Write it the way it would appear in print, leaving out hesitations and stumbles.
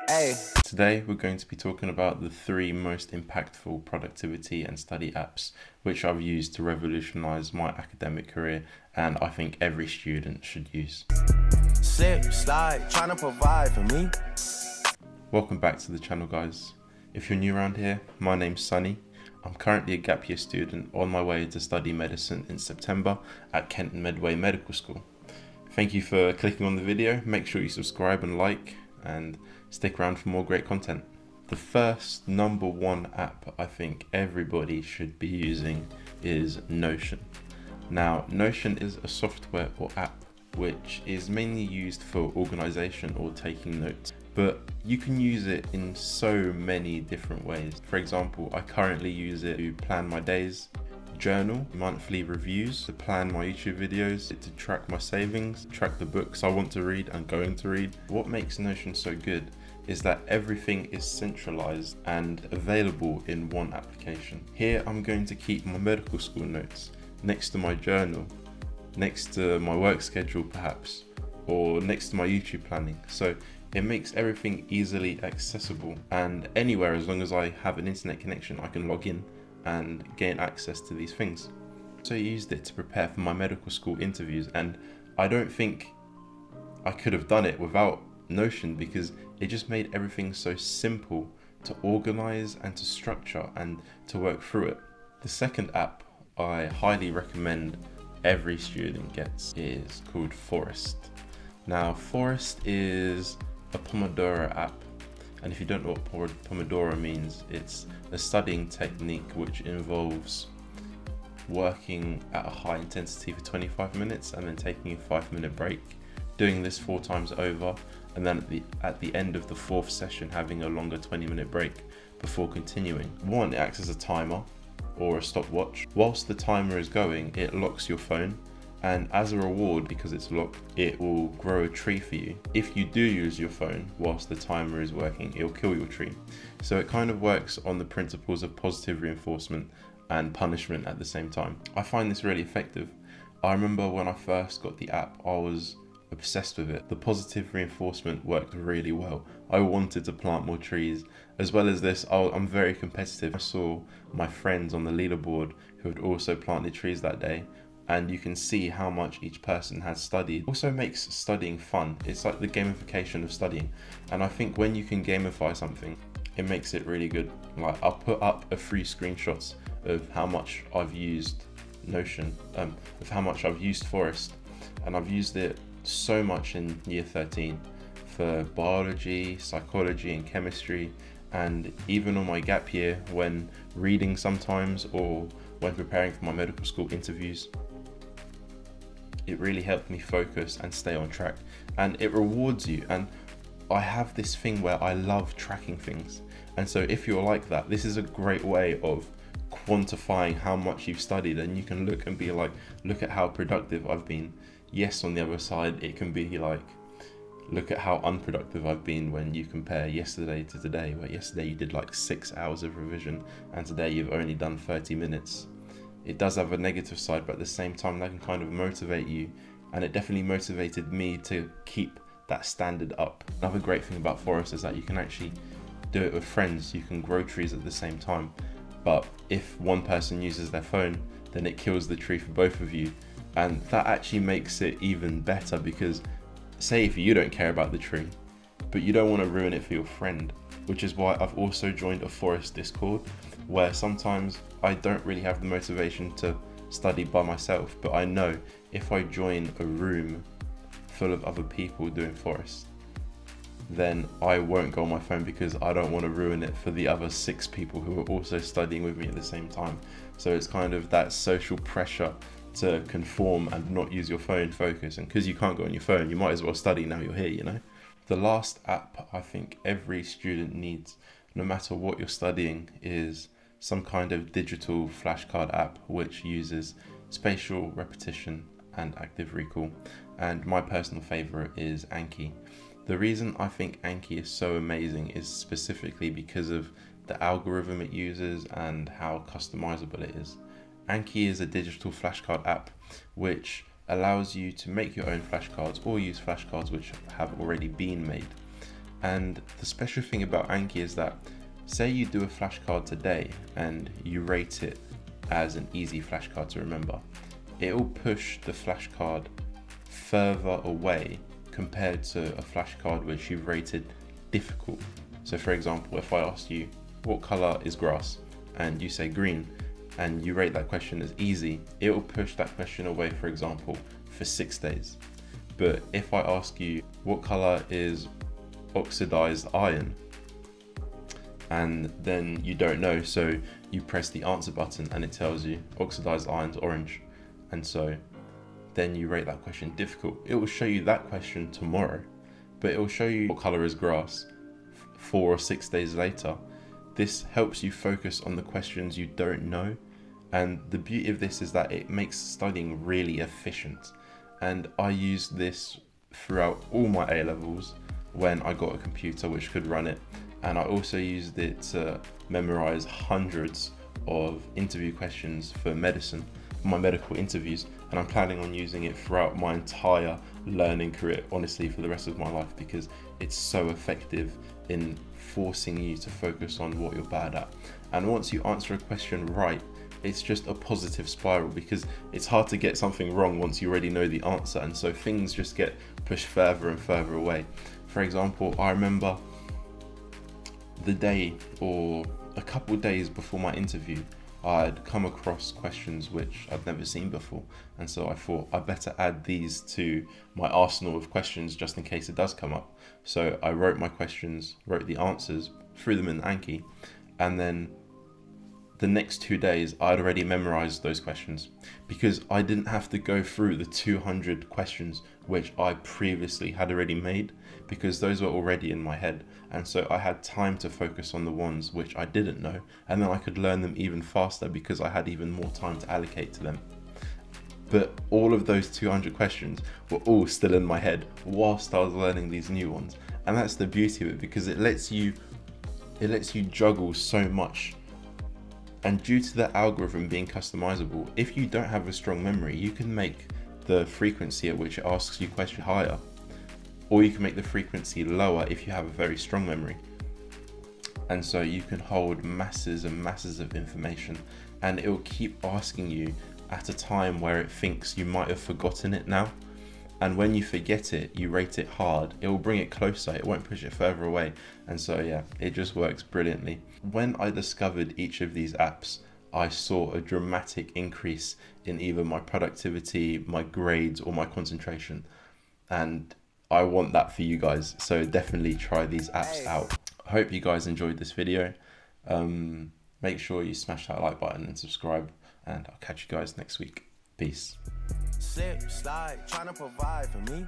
Hey. Today we're going to be talking about the 3 most impactful productivity and study apps which I've used to revolutionize my academic career and I think every student should use. Slip, slide, trying to provide for me. Welcome back to the channel, guys. If you're new around here, my name's Sunny. I'm currently a gap year student on my way to study medicine in September at Kent Medway Medical School. Thank you for clicking on the video. Make sure you subscribe and like and stick around for more great content. The first #1 app I think everybody should be using is Notion. Now, Notion is a software or app which is mainly used for organization or taking notes, but you can use it in so many different ways. For example, I currently use it to plan my days, journal, monthly reviews, to plan my YouTube videos, to track my savings, track the books I want to read and going to read. What makes Notion so good is that everything is centralized and available in one application. Here I'm going to keep my medical school notes next to my journal, next to my work schedule perhaps, or next to my YouTube planning. So it makes everything easily accessible, and anywhere as long as I have an internet connection I can log in and gain access to these things. So I used it to prepare for my medical school interviews, and I don't think I could have done it without Notion because it just made everything so simple to organize and to structure and to work through it. The second app I highly recommend every student gets is called Forest. Now, Forest is a Pomodoro app, and if you don't know what Pomodoro means, it's a studying technique which involves working at a high intensity for 25 minutes and then taking a 5-minute break, doing this 4 times over, and then at the end of the 4th session having a longer 20-minute break before continuing. One, it acts as a timer or a stopwatch. Whilst the timer is going, it locks your phone, and as a reward, because it's locked, it will grow a tree for you. If you do use your phone whilst the timer is working, it'll kill your tree. So it kind of works on the principles of positive reinforcement and punishment at the same time. I find this really effective. I remember when I first got the app, I was obsessed with it. The positive reinforcement worked really well. I wanted to plant more trees. As well as this, I'm very competitive. I saw my friends on the leaderboard who had also planted trees that day, and you can see how much each person has studied. It also makes studying fun. It's like the gamification of studying. And I think when you can gamify something, it makes it really good. Like, I'll put up a few screenshots of how much I've used Notion, of how much I've used Forest. And I've used it so much in year 13 for biology, psychology and chemistry, and even on my gap year when reading sometimes or when preparing for my medical school interviews. It really helped me focus and stay on track, and it rewards you. And I have this thing where I love tracking things, and so if you're like that, this is a great way of quantifying how much you've studied, and you can look and be like, look at how productive I've been. Yes, on the other side, it can be like, look at how unproductive I've been when you compare yesterday to today, where yesterday you did like 6 hours of revision and today you've only done 30 minutes. It does have a negative side, but at the same time that can kind of motivate you, and it definitely motivated me to keep that standard up. Another great thing about Forest is that you can actually do it with friends. You can grow trees at the same time, but if one person uses their phone, then it kills the tree for both of you, and that actually makes it even better because say if you don't care about the tree, but you don't want to ruin it for your friend, which is why I've also joined a Forest Discord, where sometimes I don't really have the motivation to study by myself, but I know if I join a room full of other people doing Forest, then I won't go on my phone because I don't want to ruin it for the other 6 people who are also studying with me at the same time. So it's kind of that social pressure to conform and not use your phone focus, and because you can't go on your phone, you might as well study now you're here, you know. The last app I think every student needs, no matter what you're studying, is some kind of digital flashcard app which uses spatial repetition and active recall, and my personal favorite is Anki. The reason I think Anki is so amazing is specifically because of the algorithm it uses and how customizable it is. Anki is a digital flashcard app which allows you to make your own flashcards or use flashcards which have already been made. And the special thing about Anki is that, say you do a flashcard today and you rate it as an easy flashcard to remember, it will push the flashcard further away compared to a flashcard which you've rated difficult. So for example, if I asked you, what color is grass? And you say green, and you rate that question as easy, it will push that question away, for example, for 6 days. But if I ask you, what color is oxidized iron? And then you don't know, so you press the answer button and it tells you oxidized iron's orange. And so then you rate that question difficult. It will show you that question tomorrow, but it will show you what color is grass 4 or 6 days later. This helps you focus on the questions you don't know. And the beauty of this is that it makes studying really efficient. And I used this throughout all my A levels when I got a computer which could run it. And I also used it to memorize hundreds of interview questions for medicine, my medical interviews, and I'm planning on using it throughout my entire learning career, honestly, for the rest of my life, because it's so effective in forcing you to focus on what you're bad at. And once you answer a question right, it's just a positive spiral, because it's hard to get something wrong once you already know the answer, and so things just get pushed further and further away. For example, I remember the day or a couple of days before my interview, I'd come across questions which I'd never seen before, and so I thought I better add these to my arsenal of questions just in case it does come up. So I wrote my questions, wrote the answers, threw them in Anki, and then the next 2 days I'd already memorized those questions, because I didn't have to go through the 200 questions which I previously had already made, because those were already in my head. And so I had time to focus on the ones which I didn't know, and then I could learn them even faster because I had even more time to allocate to them. But all of those 200 questions were all still in my head whilst I was learning these new ones. And that's the beauty of it, because it lets you juggle so much. And due to the algorithm being customizable, if you don't have a strong memory, you can make the frequency at which it asks you questions higher, or you can make the frequency lower if you have a very strong memory. And so you can hold masses and masses of information, and it will keep asking you at a time where it thinks you might have forgotten it now. And when you forget it, you rate it hard. It will bring it closer, it won't push it further away. And so yeah, it just works brilliantly. When I discovered each of these apps, I saw a dramatic increase in either my productivity, my grades, or my concentration. And I want that for you guys. So definitely try these apps out. I hope you guys enjoyed this video. Make sure you smash that like button and subscribe, and I'll catch you guys next week. Peace. Slip, slide, trying to provide for me.